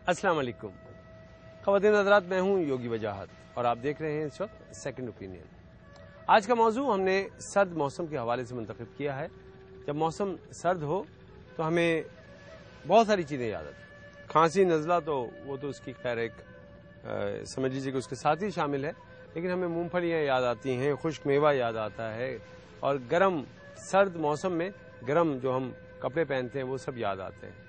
السلام علیکم خواتین حضرات، میں ہوں یوگی وجاہت اور آپ دیکھ رہے ہیں اس وقت سیکنڈ اوپینین۔ آج کا موضوع ہم نے سرد موسم کے حوالے سے منتخب کیا ہے۔ جب موسم سرد ہو تو ہمیں بہت ساری چیزیں یاد آتی ہیں۔ کھانسی نزلہ تو وہ تو اس کی خیر ایک سمجھ لیجیے کہ اس کے ساتھ ہی شامل ہے، لیکن ہمیں مونگ پھلیاں یاد آتی ہیں، خشک میوہ یاد آتا ہے، اور گرم سرد موسم میں گرم جو ہم کپڑے پہنتے ہیں وہ سب یاد آتے ہیں۔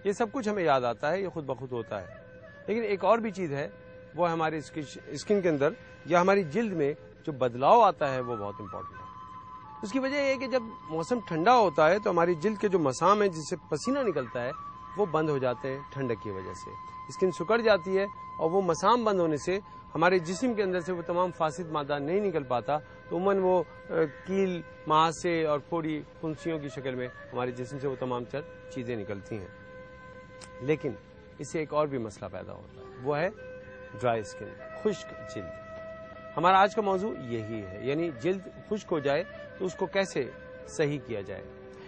یہ سب کچھ ہمیں یاد آتا ہے، یہ خود بخود ہوتا ہے۔ لیکن ایک اور بھی چیز ہے، وہ ہماری اسکن کے اندر یا ہماری جلد میں جو بدلاؤ آتا ہے وہ بہت امپورٹنٹ ہے۔ اس کی وجہ یہ ہے کہ جب موسم ٹھنڈا ہوتا ہے تو ہماری جلد کے جو مسام ہیں جس سے پسینہ نکلتا ہے وہ بند ہو جاتے ہیں ٹھنڈک کی وجہ سے، اسکن سکڑ جاتی ہے، اور وہ مسام بند ہونے سے ہمارے جسم کے اندر سے وہ تمام فاسد مادہ نہیں نکل پاتا، تو عموماً وہ کیل، مہاسے اور پھوڑی پھنسیوں کی شکل میں ہمارے جسم سے وہ تمام چیزیں نکلتی ہیں۔ لیکن اس سے ایک اور بھی مسئلہ پیدا ہوتا ہے، وہ ہے ڈرائی اسکن، خشک جلد۔ ہمارا آج کا موضوع یہی ہے، یعنی جلد خشک ہو جائے تو اس کو کیسے صحیح کیا جائے۔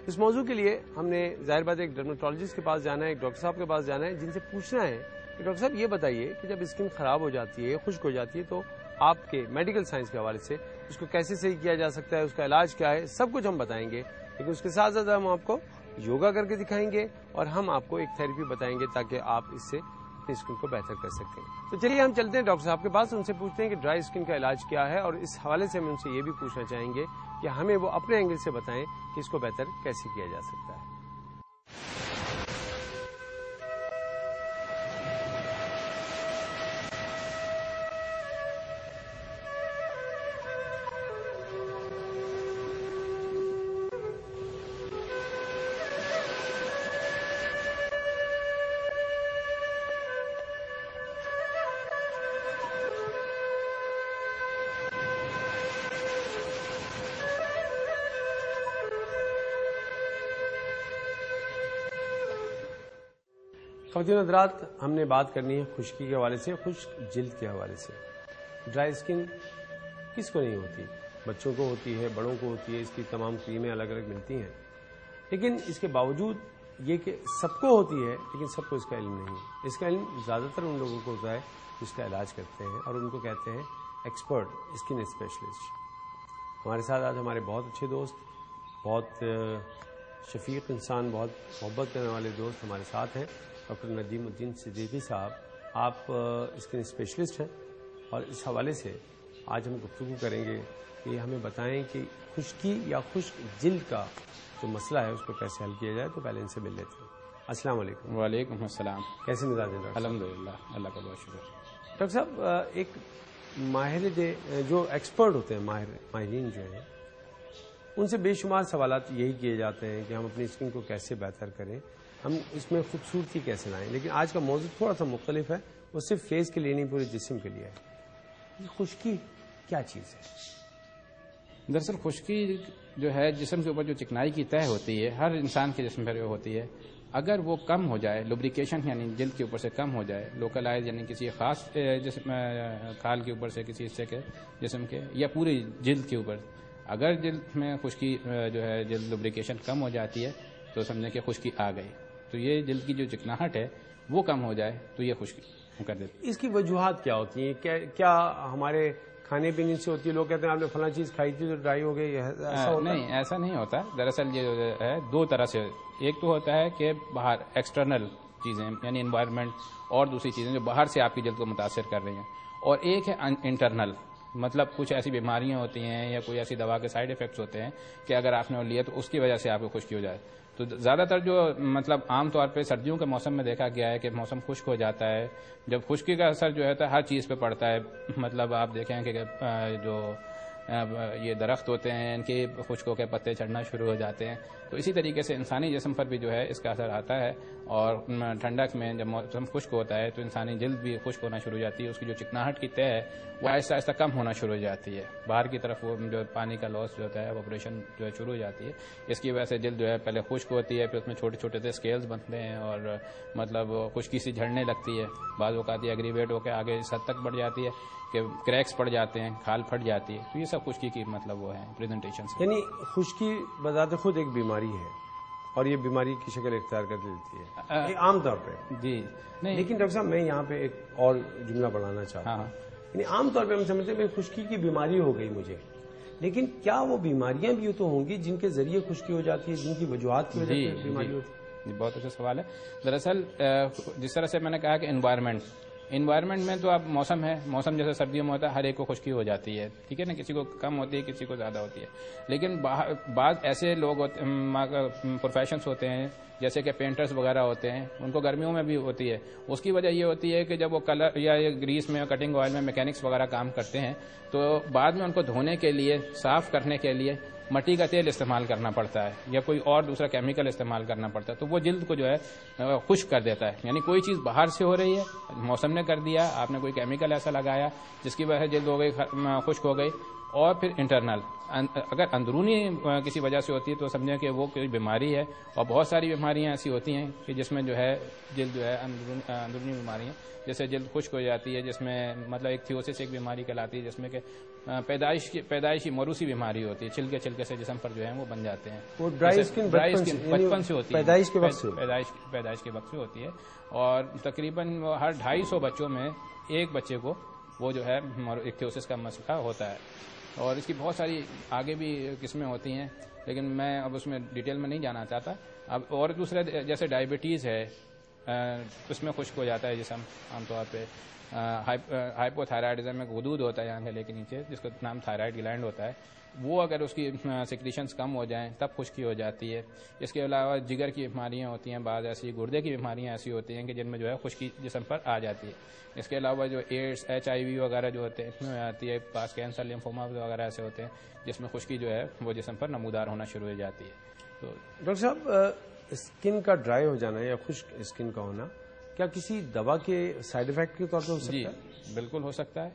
اس موضوع کے لیے ہم نے ظاہر بات ایک ڈرماٹولوجسٹ کے پاس جانا ہے، ایک ڈاکٹر صاحب کے پاس جانا ہے، جن سے پوچھنا ہے کہ ڈاکٹر صاحب یہ بتائیے کہ جب اسکن خراب ہو جاتی ہے، خشک ہو جاتی ہے، تو آپ کے میڈیکل سائنس کے حوالے سے اس کو کیسے صحیح کیا جا سکتا ہے، اس کا علاج کیا ہے، سب کچھ ہم بتائیں گے۔ لیکن اس کے ساتھ ساتھ ہم آپ کو یوگا کر کے دکھائیں گے، اور ہم آپ کو ایک تھیراپی بتائیں گے تاکہ آپ اس سے اپنی اسکن کو بہتر کر سکیں۔ تو چلیے ہم چلتے ہیں ڈاکٹر صاحب کے پاس، ان سے پوچھتے ہیں کہ ڈرائی اسکن کا علاج کیا ہے، اور اس حوالے سے ہم ان سے یہ بھی پوچھنا چاہیں گے کہ ہمیں وہ اپنے اینگل سے بتائیں کہ اس کو بہتر کیسے کیا جا سکتا ہے۔ خواتین حضرات، ہم نے بات کرنی ہے خشکی کے حوالے سے، خشک جلد کے حوالے سے۔ ڈرائی اسکن کس کو نہیں ہوتی؟ بچوں کو ہوتی ہے، بڑوں کو ہوتی ہے، اس کی تمام کریمیں الگ الگ ملتی ہیں، لیکن اس کے باوجود یہ کہ سب کو ہوتی ہے، لیکن سب کو اس کا علم نہیں ہے۔ اس کا علم زیادہ تر ان لوگوں کو ہوتا ہے جو اس کا علاج کرتے ہیں، اور ان کو کہتے ہیں ایکسپرٹ اسکن اسپیشلسٹ۔ ہمارے ساتھ آج ہمارے بہت اچھے دوست، بہت شفیق انسان، بہت محبت کرنے والے دوست ہمارے ساتھ ہیں۔ ڈاکٹر ندیم الدین صدیقی صاحب، آپ اسکن اسپیشلسٹ ہیں، اور اس حوالے سے آج ہم گفتگو کریں گے کہ ہمیں بتائیں کہ خشکی یا خشک جلد کا جو مسئلہ ہے اس کو کیسے حل کیا جائے۔ تو پہلے ان سے مل لیتے ہیں۔ السلام علیکم۔ وعلیکم السلام۔ کیسے مزاج ہیں؟ الحمدللہ، اللہ کا بہت شکر۔ ڈاکٹر صاحب، ایک ماہر جو ایکسپرٹ ہوتے ہیں، ماہرین جو ہیں، ان سے بے شمار سوالات یہی کیے جاتے ہیں کہ ہم اپنی اسکن کو کیسے بہتر کریں، ہم اس میں خوبصورتی کیسے لائیں۔ لیکن آج کا موضوع تھوڑا سا مختلف ہے، وہ صرف فیس کے لیے نہیں، پورے جسم کے لیے ہے۔ یہ خشکی کیا چیز ہے؟ دراصل خشکی جو ہے جسم کے اوپر جو چکنائی کی تہ ہوتی ہے، ہر انسان کے جسم پر ہوتی ہے، اگر وہ کم ہو جائے، لوبریکیشن یعنی جلد کے اوپر سے کم ہو جائے، لوکلائز یعنی کسی خاص جسم کھال کے اوپر سے، کسی حصے کے جسم کے، یا پوری جلد کے اوپر، اگر جلد میں خشکی جو ہے جلد لوبریکیشن کم ہو جاتی ہے تو سمجھیں کہ خشکی آ گئی۔ تو یہ جلد کی جو چکناہٹ ہے وہ کم ہو جائے تو یہ خشکی کر دیتی ہے۔ اس کی وجوہات کیا ہوتی ہیں؟ کیا ہمارے کھانے پینے سے ہوتی ہے؟ لوگ کہتے ہیں آپ نے فلاں چیز کھائی تھی تو ڈرائی ہو گئی، ایسا ہوتا ہے؟ نہیں، ایسا نہیں ہوتا۔ دراصل یہ ہے دو طرح سے، ایک تو ہوتا ہے کہ باہر ایکسٹرنل چیزیں یعنی انوائرمنٹ اور دوسری چیزیں جو باہر سے آپ کی جلد کو متاثر کر رہی ہیں، اور ایک ہے انٹرنل، مطلب کچھ ایسی بیماریاں ہوتی ہیں یا کوئی ایسی دوا کے سائیڈ ایفیکٹس ہوتے ہیں کہ اگر آپ نے وہ لیا تو اس کی وجہ سے آپ کو خشکی ہو جائے۔ تو زیادہ تر جو مطلب عام طور پہ سردیوں کے موسم میں دیکھا گیا ہے کہ موسم خشک ہو جاتا ہے، جب خشکی کا اثر جو ہے ہر چیز پہ پڑتا ہے، مطلب آپ دیکھیں کہ جو یہ درخت ہوتے ہیں ان کے خشک ہو کے پتے چڑھنا شروع ہو جاتے ہیں، تو اسی طریقے سے انسانی جسم پر بھی جو ہے اس کا اثر آتا ہے، اور ٹھنڈک میں جب موسم خشک ہوتا ہے تو انسانی جلد بھی خشک ہونا شروع ہو جاتی ہے، اس کی جو چکناہٹ کی تہ ہے وہ آہستہ آہستہ کم ہونا شروع ہو جاتی ہے، باہر کی طرف وہ جو پانی کا لاس جو ہوتا ہے ایواپوریشن جو ہے شروع ہو جاتی ہے، اس کی وجہ سے جلد جو ہے پہلے خشک ہوتی ہے، پھر اس میں چھوٹے چھوٹے سے اسکیلز بنتے ہیں اور مطلب خشکی سی جھڑنے لگتی ہے، بعض اوقات یہ ایگریویٹ ہو کے آگے اس حد تک بڑھ جاتی ہے کہ کریکس پڑ جاتے ہیں، کھال پھٹ جاتی ہے، تو یہ سب خشکی کی مطلب وہ ہے پریزنٹیشن۔ یعنی خشکی بذات خود ایک بیماری ہے، اور یہ بیماری کی شکل اختیار کر لیتی ہے عام طور پہ. جی نہیں لیکن ڈاکٹر صاحب میں یہاں پہ ایک اور جملہ بڑھانا چاہتا ہوں. یعنی عام طور پہ ہم سمجھتے ہیں خشکی کی بیماری ہو گئی مجھے، لیکن کیا وہ بیماریاں بھی تو ہوں گی جن کے ذریعے خشکی ہو جاتی ہے، جن کی وجوہات کی وجہ سے بیماری ہوتی ہے؟ جی بہت اچھا سوال ہے. دراصل جس طرح سے میں نے کہا کہ انوائرمنٹ میں تو اب موسم ہے، موسم جیسے سردیوں میں ہوتا ہے ہر ایک کو خشکی ہو جاتی ہے، ٹھیک ہے نا، کسی کو کم ہوتی ہے کسی کو زیادہ ہوتی ہے. لیکن بعض ایسے لوگ پروفیشنز ہوتے ہیں جیسے کہ پینٹرز وغیرہ ہوتے ہیں، ان کو گرمیوں میں بھی ہوتی ہے. اس کی وجہ یہ ہوتی ہے کہ جب وہ کلر یا گریس میں کٹنگ آئل میں میکینکس وغیرہ کام کرتے ہیں تو بعد میں ان کو دھونے کے لیے، صاف کرنے کے لیے مٹی کا تیل استعمال کرنا پڑتا ہے یا کوئی اور دوسرا کیمیکل استعمال کرنا پڑتا ہے، تو وہ جلد کو جو ہے خشک کر دیتا ہے. یعنی کوئی چیز باہر سے ہو رہی ہے، موسم نے کر دیا، آپ نے کوئی کیمیکل ایسا لگایا جس کی وجہ سے جلد ہو گئی خشک ہو گئی. اور پھر انٹرنل اگر اندرونی کسی وجہ سے ہوتی ہے تو سمجھیں کہ وہ کوئی بیماری ہے. اور بہت ساری بیماریاں ایسی ہوتی ہیں کہ جس میں جو ہے جلد جو ہے اندرونی بیماریاں جیسے جلد خشک ہو جاتی ہے، جس میں مطلب ایک تھیوسس ایک بیماری کہلاتی ہے جس میں کہ پیدائشی موروثی بیماری ہوتی ہے، چھلکے سے جسم پر جو ہے وہ بن جاتے ہیں. وہ ڈرائی اسکن بچپن سے ہوتی ہے، پیدائش کے وقت سے ہوتی ہے. اور تقریباً ہر 250 بچوں میں ایک بچے کو وہ جو ہے ایک تھیوسس کا مسئلہ ہوتا ہے. اور اس کی بہت ساری آگے بھی قسمیں ہوتی ہیں لیکن میں اب اس میں ڈیٹیل میں نہیں جانا چاہتا. اب اور دوسرے جیسے ڈائبٹیز ہے، اس میں خشک ہو جاتا ہے جسم عام طور پہ. ہائپو تھائرائڈزم میں غدود ہوتا ہے یہاں گلے کے نیچے جس کا نام تھائرائڈ گلینڈ ہوتا ہے، وہ اگر اس کی سیکریشنز کم ہو جائیں تب خشکی ہو جاتی ہے. اس کے علاوہ جگر کی بیماریاں ہوتی ہیں، بعض ایسی گردے کی بیماریاں ایسی ہوتی ہیں کہ جن میں جو ہے خشکی جسم پر آ جاتی ہے. اس کے علاوہ جو ایڈس HIV وغیرہ جو ہوتے ہیں اس میں آتی ہے، پاس کینسر لیمفوما وغیرہ ایسے ہوتے ہیں جس میں خشکی جو ہے وہ جسم پر نمودار ہونا شروع ہو جاتی ہے. تو ڈاکٹر صاحب اسکن کا ڈرائی ہو جانا یا خشک اسکن کا ہونا کیا کسی دوا کے سائیڈ افیکٹ کے طور پہ ہو سکتا ہے؟ جی بالکل ہو سکتا ہے.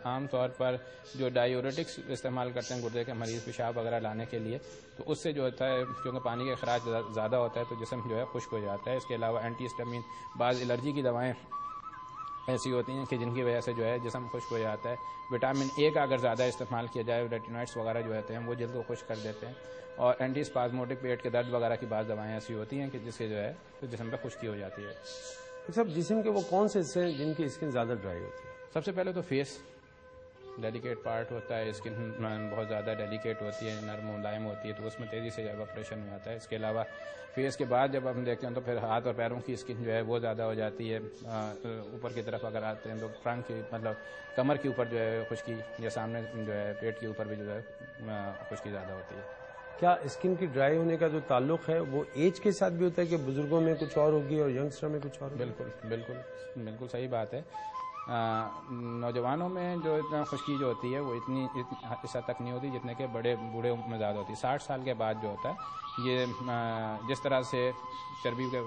عام طور پر جو ڈائیورٹکس استعمال کرتے ہیں گردے کے مریض پیشاب وغیرہ لانے کے لیے، تو اس سے جو ہوتا ہے کیونکہ پانی کا اخراج زیادہ ہوتا ہے تو جسم جو ہے خشک ہو جاتا ہے. اس کے علاوہ اینٹی ہسٹامین، بعض الرجی کی دوائیں ایسی ہوتی ہیں کہ جن کی وجہ سے جو ہے جسم خشک ہو جاتا ہے. وٹامن A کا اگر زیادہ استعمال کیا جائے، ریٹینوائڈس وغیرہ جو ہوتے ہیں وہ جلد کو خشک کر دیتے ہیں. اور اینٹی اسپازموٹک پیٹ کے درد وغیرہ کی بعض دوائیں ایسی ہوتی ہیں کہ جس سے جو ہے جسم پہ خشکی ہو جاتی ہے. سب جسم کے وہ کون سے حصے ہیں جن کی اسکن زیادہ ڈرائی ہوتی ہے؟ سب سے پہلے تو فیس ڈیلیکیٹ پارٹ ہوتا ہے، اسکن بہت زیادہ ڈیلیکیٹ ہوتی ہے، نرم ملائم ہوتی ہے تو اس میں تیزی سے ایواپریشن ہو جاتا ہے. اس کے علاوہ فیس کے بعد جب ہم دیکھتے ہیں تو پھر ہاتھ اور پیروں کی اسکن جو ہے وہ زیادہ ہو جاتی ہے. اوپر کی طرف اگر آتے ہیں تو ٹرنک کی مطلب کمر کے اوپر جو ہے خشکی، یا سامنے جو ہے پیٹ کے اوپر بھی جو ہے خشکی زیادہ ہوتی ہے. کیا اسکن کی ڈرائی ہونے کا جو تعلق ہے وہ ایج کے ساتھ بھی ہوتا ہے کہ بزرگوں میں کچھ اور ہوگی اور ینگسٹر میں کچھ اور ہوگی؟ بالکل صحیح بات ہے. نوجوانوں میں جو اتنا خشکی جو ہوتی ہے وہ اتنی اس حد تک نہیں ہوتی جتنے کہ بوڑھے میں زیادہ ہوتی ہے. 60 سال کے بعد جو ہوتا ہے یہ جس طرح سے چربی کے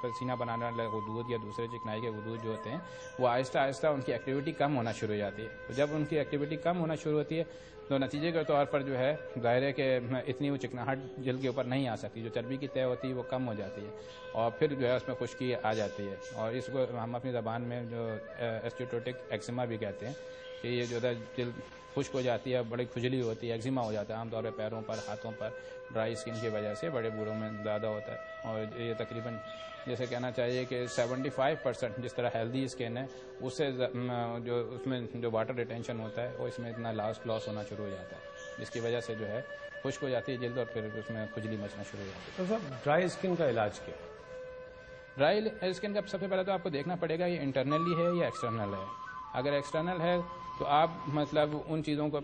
پسینہ بنانے والے غدود یا دوسرے چکنائی کے غدود جو ہوتے ہیں وہ آہستہ آہستہ ان کی ایکٹیویٹی کم ہونا شروع ہو جاتی ہے. تو جب ان کی ایکٹیویٹی کم ہونا شروع ہوتی ہے تو نتیجے کے طور پر جو ہے ظاہر ہے کہ اتنی وہ چکناہٹ جلد کے اوپر نہیں آ سکتی، جو چربی کی طے ہوتی ہے وہ کم ہو جاتی ہے اور پھر جو ہے اس میں خشکی آ جاتی ہے. اور اس کو ہم اپنی زبان میں جو ایسٹیٹوٹک ایکزیما بھی کہتے ہیں کہ یہ جو ہے جلد خشک ہو جاتی ہے، بڑی کھجلی ہوتی ہے، ایکزیما ہو جاتا ہے عام طور پہ پیروں پر، ہاتھوں پر. ڈرائی اسکن کی وجہ سے بڑے بوڑھوں میں زیادہ ہوتا ہے. اور یہ تقریباً جیسے کہنا چاہیے کہ 75% جس طرح ہیلدی اسکن ہے اس سے جو اس میں جو واٹر ریٹینشن ہوتا ہے وہ اس میں اتنا لاس ہونا شروع ہو جاتا ہے جس کی وجہ سے جو ہے خشک ہو جاتی ہے جلد اور پھر اس میں کھجلی مچنا شروع ہو جاتی ہے. تو صاحب ڈرائی اسکن کا علاج کیا؟ ڈرائی اسکن کا سب سے پہلے تو آپ کو دیکھنا پڑے گا یہ انٹرنلی ہے یا ایکسٹرنل ہے. اگر ایکسٹرنل ہے تو آپ مطلب ان چیزوں کو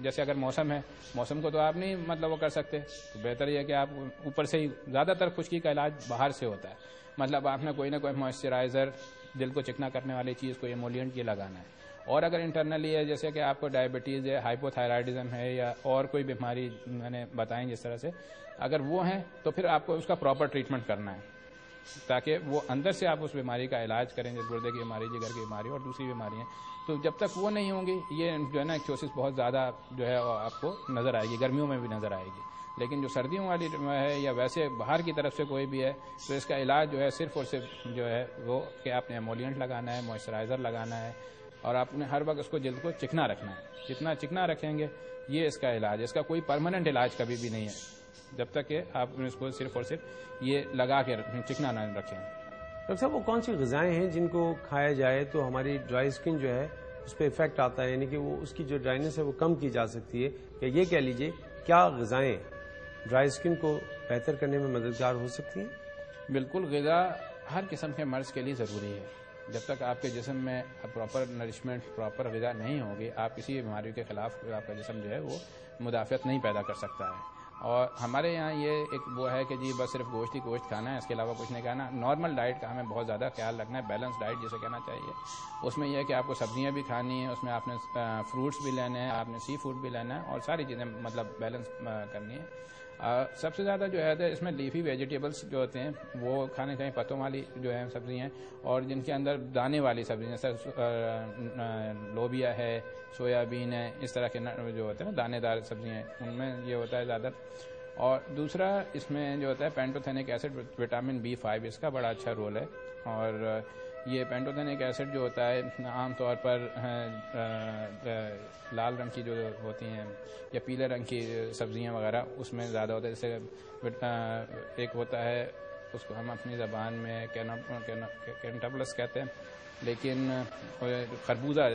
جیسے اگر موسم ہے، موسم کو تو آپ نہیں مطلب وہ کر سکتے، تو بہتر یہ ہے کہ آپ اوپر سے ہی زیادہ تر خشکی کا علاج باہر سے ہوتا ہے. مطلب آپ نے کوئی نہ کوئی موئسچرائزر، دل کو چکنا کرنے والی چیز کو ایمولینٹ یہ لگانا ہے. اور اگر انٹرنلی ہے جیسے کہ آپ کو ڈائبٹیز ہے، ہائپو تھائرائڈزم ہے یا اور کوئی بیماری میں نے بتائیں جس طرح سے، اگر وہ ہیں تو پھر آپ کو اس کا پراپر ٹریٹمنٹ کرنا ہے تاکہ وہ اندر سے آپ اس بیماری کا علاج کریں، جیسے گردے کی بیماری، جگر کی بیماری اور دوسری بیماریاں. تو جب تک وہ نہیں ہوں گی یہ جو ہے نا ایکٹیوسس بہت زیادہ جو ہے آپ کو نظر آئے گی، گرمیوں میں بھی نظر آئے گی. لیکن جو سردیوں والی ہے یا ویسے باہر کی طرف سے کوئی بھی ہے تو اس کا علاج جو ہے صرف اور صرف جو ہے وہ کہ آپ نے ایمولینٹ لگانا ہے، موئسچرائزر لگانا ہے اور آپ نے ہر وقت اس کو جلد کو چکنا رکھنا ہے. جتنا چکنا رکھیں گے یہ اس کا علاج، اس کا کوئی پرماننٹ علاج کبھی بھی نہیں ہے. جب تک کہ آپ اس کو صرف اور صرف یہ لگا کے چکنا نہ رکھیں. ڈاکٹر صاحب وہ کون سی غذائیں ہیں جن کو کھایا جائے تو ہماری ڈرائی اسکن جو ہے اس پہ افیکٹ آتا ہے، یعنی کہ وہ اس کی جو ڈرائنس ہے وہ کم کی جا سکتی ہے، یا یہ کہہ لیجئے کیا غذائیں ڈرائی اسکن کو بہتر کرنے میں مددگار ہو سکتی ہیں؟ بالکل، غذا ہر قسم کے مرض کے لیے ضروری ہے. جب تک آپ کے جسم میں پراپر نرشمنٹ، پراپر غذا نہیں ہوگی، آپ کسی بھی بیماری کے خلاف آپ کا جسم جو ہے وہ مدافعت نہیں پیدا کر سکتا ہے. اور ہمارے یہاں یہ ایک وہ ہے کہ جی بس صرف گوشت ہی گوشت کھانا ہے، اس کے علاوہ کچھ نہیں کھانا. نارمل ڈائٹ کا ہمیں بہت زیادہ خیال رکھنا ہے، بیلنس ڈائٹ جسے کہنا چاہیے. اس میں یہ ہے کہ آپ کو سبزیاں بھی کھانی ہیں، اس میں آپ نے فروٹس بھی لینے ہیں، آپ نے سی فوڈ بھی لینا ہے، اور ساری چیزیں مطلب بیلنس کرنی ہے. سب سے زیادہ جو ہے اس میں لیفی ویجیٹیبلس جو ہوتے ہیں وہ کھانے چاہیے، پتوں والی جو ہے سبزیاں ہیں، اور جن کے اندر دانے والی سبزیاں جیسے لوبیا ہے، سویا بین ہے، اس طرح کے جو ہوتے ہیں نا دانے دار سبزیاں ہیں، ان میں یہ ہوتا ہے زیادہ. اور دوسرا اس میں جو ہوتا ہے پینٹوتھینک ایسڈ، وٹامن B5، اس کا بڑا اچھا رول ہے. اور یہ پینٹوتھینک ایسڈ جو ہوتا ہے عام طور پر لال رنگ کی جو ہوتی ہیں یا پیلے رنگ کی سبزیاں وغیرہ اس میں زیادہ ہوتا ہے. جیسے ایک ہوتا ہے اس کو ہم اپنی زبان میں کینٹاپلس کہتے ہیں، لیکن خربوزہ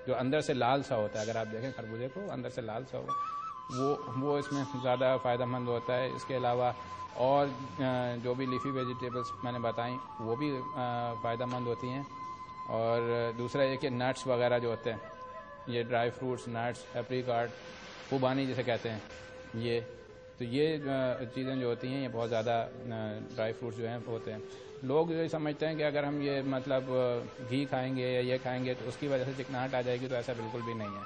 جو اندر سے لال سا ہوتا ہے، اگر آپ دیکھیں خربوزے کو اندر سے لال سا ہو، وہ اس میں زیادہ فائدہ مند ہوتا ہے. اس کے علاوہ اور جو بھی لیفی ویجیٹیبلس میں نے بتائیں وہ بھی فائدہ مند ہوتی ہیں. اور دوسرا یہ کہ نٹس وغیرہ جو ہوتے ہیں، یہ ڈرائی فروٹس، نٹس، ایپریکاٹ، خوبانی جسے کہتے ہیں، یہ چیزیں جو ہوتی ہیں یہ بہت زیادہ ڈرائی فروٹس جو ہیں ہوتے ہیں. لوگ یہ سمجھتے ہیں کہ اگر ہم یہ مطلب گھی کھائیں گے یا یہ کھائیں گے تو اس کی وجہ سے چکناہٹ آ جائے گی، تو ایسا بالکل بھی نہیں ہے.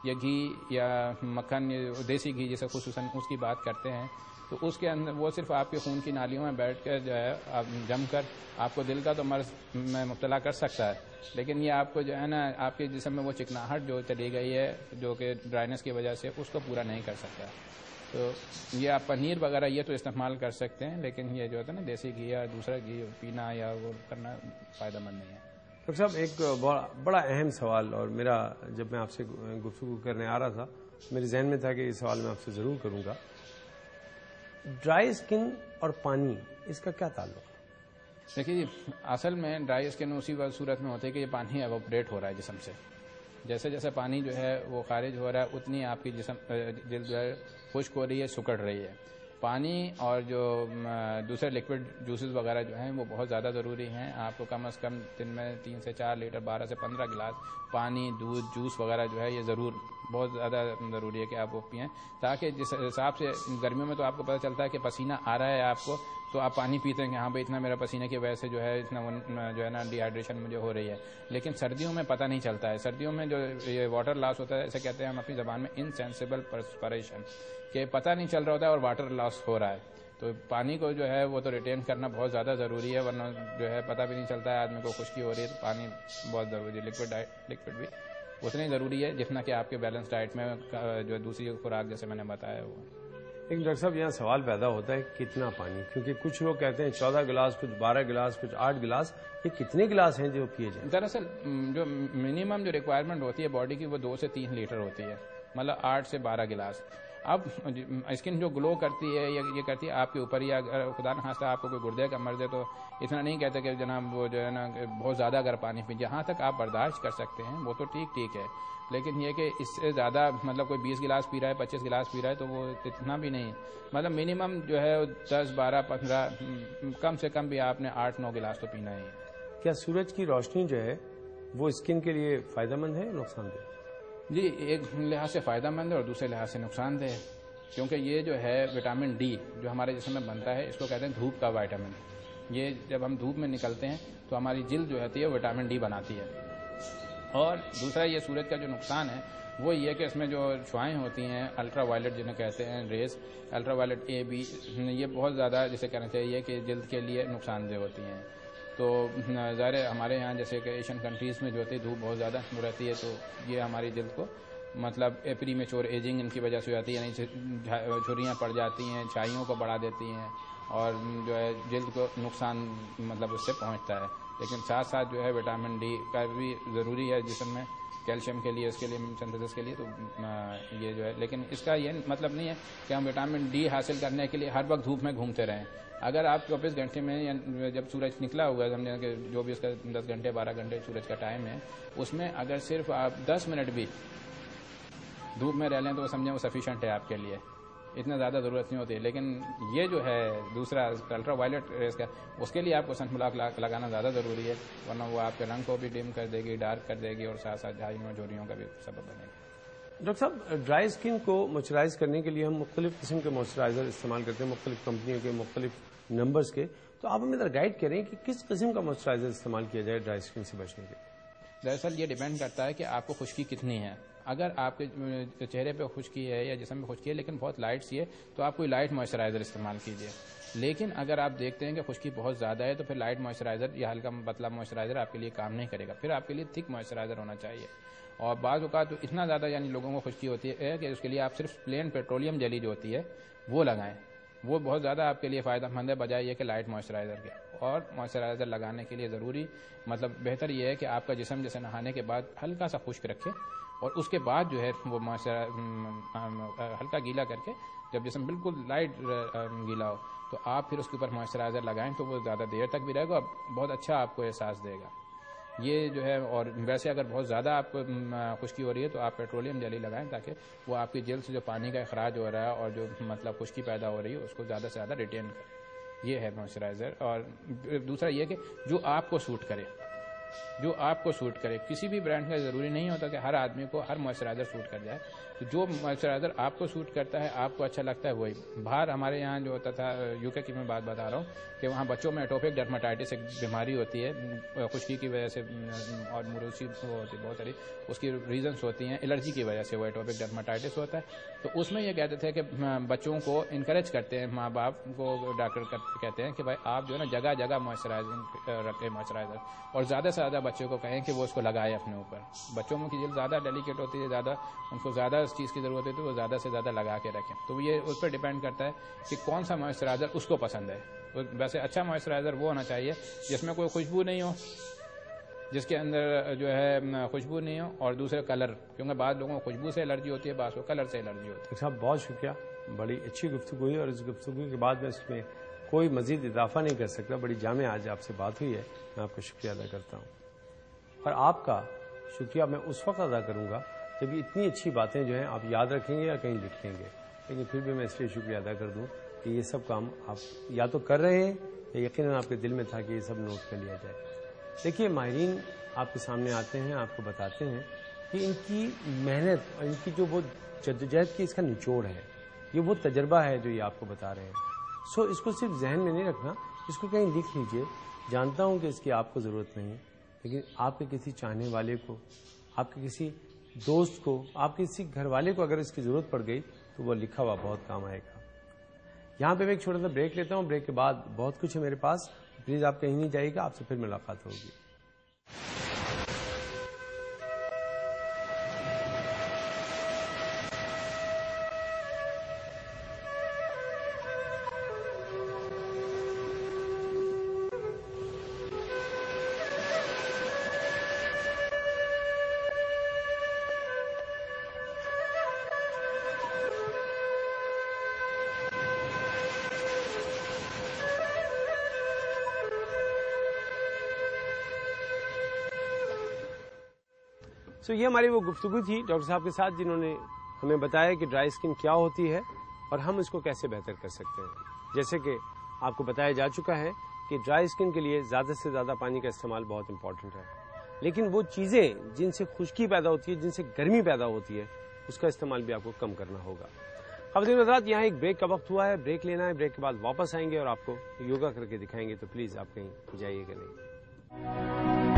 یہ گھی یا مکھن، دیسی گھی جسے خصوصاً اس کی بات کرتے ہیں، تو اس کے اندر وہ صرف آپ کے خون کی نالیوں میں بیٹھ کر جو ہے جم کر آپ کو دل کا تو مرض میں مبتلا کر سکتا ہے، لیکن یہ آپ کو جو ہے نا آپ کے جسم میں وہ چکناہٹ جو چلی گئی ہے جو کہ ڈرائنس کی وجہ سے، اس کو پورا نہیں کر سکتا. تو یہ آپ پنیر وغیرہ یہ تو استعمال کر سکتے ہیں، لیکن یہ جو ہوتا ہے نا دیسی گھی یا دوسرا گھی پینا یا وہ کرنا فائدہ مند نہیں ہے. ڈاکٹر صاحب ایک بڑا اہم سوال، اور میرا جب میں آپ سے گفتگو کرنے آ رہا تھا میرے ذہن میں تھا کہ یہ سوال میں آپ سے ضرور کروں گا. ڈرائی اسکن اور پانی، اس کا کیا تعلق ہے؟ دیکھیے جی، اصل میں ڈرائی اسکن اسی صورت میں ہوتی ہے کہ یہ پانی ایوپریٹ ہو رہا ہے جسم سے. جیسے جیسے پانی جو ہے وہ خارج ہو رہا ہے اتنی آپ کی جلد جو ہے خشک ہو رہی ہے، سکڑ رہی ہے. پانی اور جو دوسرے لیکوڈ جوسز وغیرہ جو ہیں وہ بہت زیادہ ضروری ہیں. آپ کو کم از کم دن میں 3 سے 4 لیٹر، 12 سے 15 گلاس پانی، دودھ، جوس وغیرہ جو ہے یہ ضرور بہت زیادہ ضروری ہے کہ آپ وہ پئیں، تاکہ جس حساب سے گرمیوں میں تو آپ کو پتہ چلتا ہے کہ پسینہ آ رہا ہے آپ کو، تو آپ پانی پیتے ہیں کہ ہاں بھائی اتنا میرا پسینے کی وجہ سے جو ہے اتنا جو ہے نا ڈی ہائیڈریشن مجھے ہو رہی ہے. لیکن سردیوں میں پتہ نہیں چلتا ہے. سردیوں میں جو یہ واٹر لاس ہوتا ہے، اسے کہتے ہیں ہم اپنی زبان میں انسینسیبل پرسپریشن، کہ پتہ نہیں چل رہا ہوتا ہے اور واٹر لاس ہو رہا ہے. تو پانی کو جو ہے وہ تو ریٹین کرنا بہت زیادہ ضروری ہے، ورنہ جو ہے پتہ بھی نہیں چلتا ہے آدمی کو خشکی ہو رہی ہے. تو پانی بہت ضروری ہے. لکوڈ بھی اتنی ضروری ہے جتنا کہ آپ کے بیلنس ڈائٹ میں جو دوسری خوراک جیسے میں نے بتایا وہ. لیکن ڈاکٹر صاحب یہاں سوال پیدا ہوتا ہے کتنا پانی، کیونکہ کچھ لوگ کہتے ہیں 14 گلاس، کچھ 12 گلاس، کچھ 8 گلاس. یہ کتنے گلاس ہیں جو پیے جائیں؟ دراصل جو منیمم جو ریکوائرمنٹ ہوتی ہے باڈی کی وہ 2 سے 3 لیٹر ہوتی ہے، مطلب 8 سے 12 گلاس. اب اسکن جو گلو کرتی ہے یہ کرتی ہے آپ کے اوپر، یا اگر خدا نخواستہ آپ کو کوئی گردے کا مرض ہے تو اتنا نہیں کہتے کہ جناب وہ جو ہے نا بہت زیادہ اگر پانی پی، جہاں تک آپ برداشت کر سکتے ہیں وہ تو ٹھیک ہے. لیکن یہ کہ اس سے زیادہ مطلب کوئی 20 گلاس پی رہا ہے، 25 گلاس پی رہا ہے تو وہ اتنا بھی نہیں. مطلب منیمم جو ہے 10، 12، 15، کم سے کم بھی آپ نے 8، 9 گلاس تو پینا ہی ہے. کیا سورج کی روشنی جو ہے وہ اسکن کے لیے فائدہ مند ہے یا نقصان دہ؟ جی، ایک لحاظ سے فائدہ مند ہے اور دوسرے لحاظ سے نقصان دہ ہے، کیونکہ یہ جو ہے وٹامن ڈی جو ہمارے جسم میں بنتا ہے، اس کو کہتے ہیں دھوپ کا وائٹامن. یہ جب ہم دھوپ میں نکلتے ہیں تو ہماری جلد جو ہوتی ہے وٹامن ڈی بناتی ہے. اور دوسرا یہ سورج کا جو نقصان ہے وہ یہ کہ اس میں جو شعاعیں ہوتی ہیں الٹرا وائلٹ جنہیں کہتے ہیں rays, ultra violet A B، یہ بہت زیادہ جسے کہنا چاہیے کہ جلد کے لیے نقصان دہ ہوتی ہیں. تو ظاہر ہمارے یہاں جیسے کہ ایشین کنٹریز میں جو ہوتی ہے دھوپ بہت زیادہ رہتی ہے، تو یہ ہماری جلد کو مطلب پری میچور ایجنگ ان کی وجہ سے ہو جاتی ہے، یعنی جھریاں پڑ جاتی ہیں، چھائیوں کو بڑھا دیتی ہیں. اور جو ہے جلد کو نقصان مطلب اس سے پہنچتا ہے. لیکن ساتھ ساتھ جو ہے وٹامن ڈی کا بھی ضروری ہے جسم میں کیلشیم کے لیے, اس کے لیے سنتھسس کے لیے. تو یہ جو ہے, لیکن اس کا یہ مطلب نہیں ہے کہ ہم وٹامن ڈی حاصل کرنے کے لیے ہر وقت دھوپ میں گھومتے رہیں. اگر آپ 24 گھنٹے میں جب سورج نکلا ہوا ہے, سمجھیں کہ جو بھی اس کا 10 گھنٹے 12 گھنٹے سورج کا ٹائم ہے, اس میں اگر صرف آپ 10 منٹ بھی دھوپ میں رہ لیں تو وہ سمجھیں وہ سفیشینٹ ہے آپ کے لیے, اتنا زیادہ ضرورت نہیں ہوتی. لیکن یہ جو ہے دوسرا الٹرا وائلٹ ریز کا, اس کے لیے آپ کو سن بلاک لگانا زیادہ ضروری ہے, ورنہ وہ آپ کے رنگ کو بھی ڈیم کر دے گی, ڈارک کر دے گی, اور ساتھ ساتھ جھائیوں جھریوں کا بھی سبب بنے گی. ڈاکٹر صاحب, ڈرائی اسکن کو موئسچرائز کرنے کے لیے ہم مختلف قسم کے موئسچرائزر استعمال کرتے ہیں, مختلف کمپنیوں کے, مختلف نمبرز کے. تو آپ ہمیں ذرا گائیڈ کریں کہ کس قسم کا موئسچرائزر استعمال کیا جائے ڈرائی اسکن سے بچنے کے لیے. دراصل یہ ڈیپینڈ کرتا ہے کہ آپ کو خشکی کتنی ہے. اگر آپ کے چہرے پہ خشکی ہے یا جسم میں خشکی ہے لیکن بہت لائٹ سی ہے, تو آپ کوئی لائٹ موئسچرائزر استعمال کیجیے. لیکن اگر آپ دیکھتے ہیں کہ خشکی بہت زیادہ ہے, تو پھر لائٹ موئسچرائزر یا ہلکا پتلا موئسچرائزر آپ کے لیے کام نہیں کرے گا. پھر آپ کے لیے تھک موئسچرائزر ہونا چاہیے. اور بعض اوقات تو اتنا زیادہ یعنی لوگوں کو خشکی ہوتی ہے کہ اس کے لیے آپ صرف پلین پیٹرولیم جیلی جو ہوتی ہے وہ لگائیں. وہ بہت زیادہ آپ کے لیے فائدہ مند ہے بجائے یہ کہ لائٹ موئسچرائزر کے. اور موئسچرائزر لگانے کے لیے ضروری مطلب بہتر یہ ہے کہ آپ کا جسم جیسے نہانے کے بعد ہلکا سا خشک رکھے, اور اس کے بعد جو ہے وہ ہلکا گیلا کر کے, جب جسم بالکل لائٹ گیلا ہو تو آپ پھر اس کے اوپر موئسچرائزر لگائیں, تو وہ زیادہ دیر تک بھی رہے گا, بہت اچھا آپ کو احساس دے گا. یہ جو ہے, اور ویسے اگر بہت زیادہ آپ کو خشکی ہو رہی ہے تو آپ پیٹرولیم جیلی لگائیں, تاکہ وہ آپ کی جلد سے جو پانی کا اخراج ہو رہا ہے اور جو مطلب خشکی پیدا ہو رہی ہے اس کو زیادہ سے زیادہ ریٹین کرے. یہ ہے موئسچرائزر. اور دوسرا یہ کہ جو آپ کو سوٹ کرے, جو آپ کو سوٹ کرے. کسی بھی برانڈ کا ضروری نہیں ہوتا کہ ہر آدمی کو ہر موئسچرائزر سوٹ کر جائے. تو جو موئسچرائزر آپ کو سوٹ کرتا ہے, آپ کو اچھا لگتا ہے, وہی. باہر ہمارے یہاں جو ہوتا تھا یو کے کی میں بات بتا رہا ہوں کہ وہاں بچوں میں ایٹوپک ڈرماٹائٹس ایک بیماری ہوتی ہے خشکی کی وجہ سے, اور موروثی ہوتی ہے بہت ساری, اس کی ریزنس ہوتی ہیں الرجی کی وجہ سے وہ ایٹوپک ڈرماٹائٹس ہوتا ہے. تو اس میں یہ کہتے تھے کہ بچوں کو انکریج کرتے ہیں, ماں باپ کو ڈاکٹر کہتے ہیں کہ بھائی آپ جو ہے نا جگہ جگہ موئسچرائزنگ رکھیں موئسچرائزر, اور زیادہ سے زیادہ بچوں کو کہیں کہ وہ اس کو لگائے اپنے اوپر. بچوں کی جلد زیادہ ڈیلیکیٹ ہوتی ہے, زیادہ ان کو زیادہ اس چیز کی ضرورت ہوتی ہے, وہ زیادہ سے زیادہ لگا کے رکھیں. تو یہ اس پر ڈیپینڈ کرتا ہے کہ کون سا موئسچرائزر اس کو پسند ہے. ویسے اچھا موئسچرائزر وہ ہونا چاہیے جس میں کوئی خوشبو نہیں ہو, جس کے اندر جو ہے خوشبو نہیں ہو, اور دوسرے کلر, کیونکہ بعض لوگوں کو خوشبو سے الرجی ہوتی ہے, بعض کو کلر سے الرجی ہوتی ہے. صاحب بہت شکریہ, بڑی اچھی گفتگو ہوئی, اور اس گفتگو کے بعد میں اس میں کوئی مزید اضافہ نہیں کر سکتا. بڑی جامع آج آپ سے بات ہوئی ہے, میں آپ کا شکریہ ادا کرتا ہوں. اور آپ کا شکریہ میں اس وقت ادا کروں گا جب یہ اتنی اچھی باتیں جو ہیں آپ یاد رکھیں گے یا کہیں لکھ لیں گے. لیکن پھر بھی میں اس لیے شکریہ ادا کر دوں کہ یہ سب کام آپ یا تو کر رہے ہیں یا یقیناً آپ کے دل میں تھا کہ یہ سب نوٹ کر لیا جائے. دیکھیے, ماہرین آپ کے سامنے آتے ہیں, آپ کو بتاتے ہیں کہ ان کی محنت اور ان کی جو وہ جدوجہد کی اس کا نچوڑ ہے, یہ وہ تجربہ ہے جو یہ آپ کو بتا رہے ہیں. سو اس کو صرف ذہن میں نہیں رکھنا, اس کو کہیں لکھ لیجئے. جانتا ہوں کہ اس کی آپ کو ضرورت نہیں ہے, لیکن آپ کے کسی چاہنے والے کو, آپ کے کسی دوست کو, آپ کے کسی گھر والے کو اگر اس کی ضرورت پڑ گئی تو وہ لکھا ہوا بہت کام آئے گا. یہاں پہ میں ایک چھوٹا سا بریک لیتا ہوں. بریک کے بعد بہت کچھ ہے میرے پاس, پلیز آپ کہیں نہیں جائیے گا, آپ سے پھر ملاقات ہوگی. یہ ہماری وہ گفتگو تھی ڈاکٹر صاحب کے ساتھ, جنہوں نے ہمیں بتایا کہ ڈرائی اسکن کیا ہوتی ہے اور ہم اس کو کیسے بہتر کر سکتے ہیں. جیسے کہ آپ کو بتایا جا چکا ہے کہ ڈرائی اسکن کے لیے زیادہ سے زیادہ پانی کا استعمال بہت امپورٹنٹ ہے, لیکن وہ چیزیں جن سے خشکی پیدا ہوتی ہے, جن سے گرمی پیدا ہوتی ہے, اس کا استعمال بھی آپ کو کم کرنا ہوگا. خواتین حضرات, یہاں ایک بریک کا وقت ہوا ہے, بریک لینا ہے. بریک کے بعد واپس آئیں گے اور آپ کو یوگا کر کے دکھائیں گے, تو پلیز آپ کہیں جائیے گا نہیں.